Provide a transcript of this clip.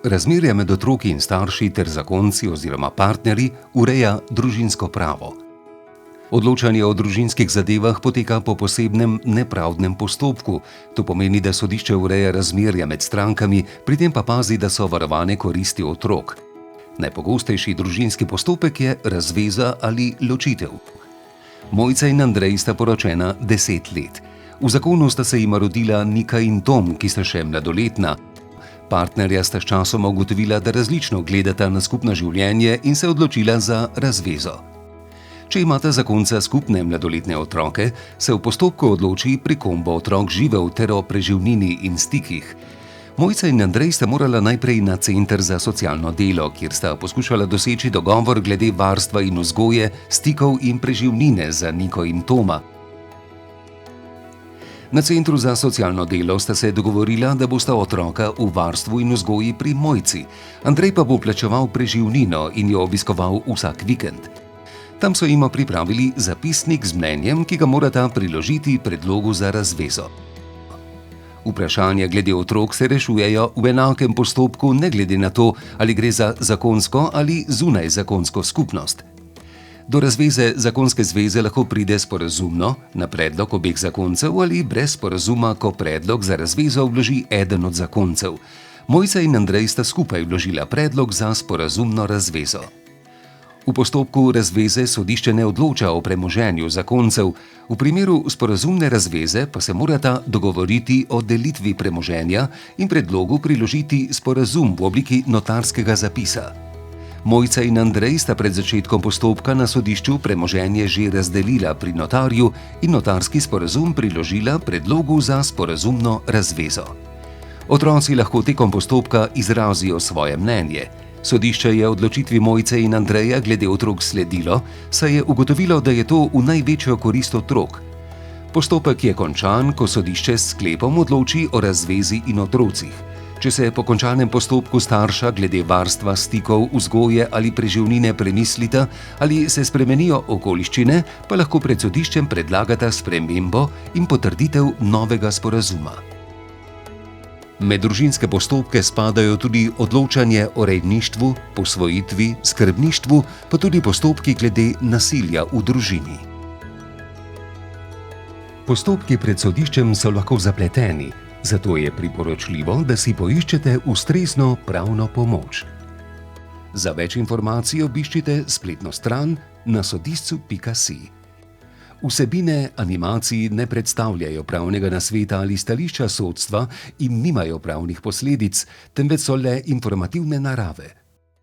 Razmerja med otroki in starši ter zakonci oziroma partnerji ureja družinsko pravo. Odločanje o družinskih zadevah poteka po posebnem nepravdnem postopku. To pomeni, da sodišče ureja razmerja med strankami, pri tem pa pazi, da so varovane koristi otrok. Najpogostejši družinski postopek je razveza ali ločitev. Mojca in Andrej sta poročena 10 let. V zakonu sta se jima rodila Nika in Tom, ki sta še mladoletna. Partnerja sta sčasoma ugotovila, da različno gledata na skupno življenje in se odločila za razvezo. Če imata zakonca skupne mladoletne otroke, se v postopku odloči, pri kom bo otrok živel ter o preživnini in stikih. Mojca in Andrej sta morala najprej na center za socialno delo, kjer sta poskušala doseči dogovor glede varstva in vzgoje, stikov in preživnine za Niko in Toma. Na centru za socialno delo sta se dogovorila, da bosta otroka v varstvu in vzgoji pri Mojci. Andrej pa bo plačeval preživnino in jo obiskoval vsak vikend. Tam so jima pripravili zapisnik z mnenjem, ki ga morata priložiti predlogu za razvezo. Vprašanja glede otrok se rešujejo v enakem postopku, ne glede na to, ali gre za zakonsko ali zunajzakonsko skupnost. Do razveze zakonske zveze lahko pride sporazumno, na predlog obeh zakoncev ali brez sporazuma, ko predlog za razvezo vloži eden od zakoncev. Mojca in Andrej sta skupaj vložila predlog za sporazumno razvezo. V postopku razveze sodišče ne odloča o premoženju zakoncev, v primeru sporazumne razveze pa se morata dogovoriti o delitvi premoženja in predlogu priložiti sporazum v obliki notarskega zapisa. Mojca in Andrej sta pred začetkom postopka na sodišču premoženje že razdelila pri notarju in notarski sporazum priložila predlogu za sporazumno razvezo. Otroci lahko tekom postopka izrazijo svoje mnenje. Sodišče je odločitvi Mojce in Andreja glede otrok sledilo, saj je ugotovilo, da je to v največjo korist otrok. Postopek je končan, ko sodišče s sklepom odloči o razvezi in otrocih. Če se po končanem postopku starša glede varstva, stikov, vzgoje ali preživnine premislita ali se spremenijo okoliščine, pa lahko pred sodiščem predlagata spremembo in potrditev novega sporazuma. Med družinske postopke spadajo tudi odločanje o rejništvu, posvojitvi, skrbništvu, pa tudi postopki glede nasilja v družini. Postopki pred sodiščem so lahko zapleteni, zato je priporočljivo, da si poiščete ustrezno pravno pomoč. Za več informacij obiščite spletno stran nasodiscu.si. Vsebine animacij ne predstavljajo pravnega nasveta ali stališča sodstva in nimajo pravnih posledic, temveč so le informativne narave.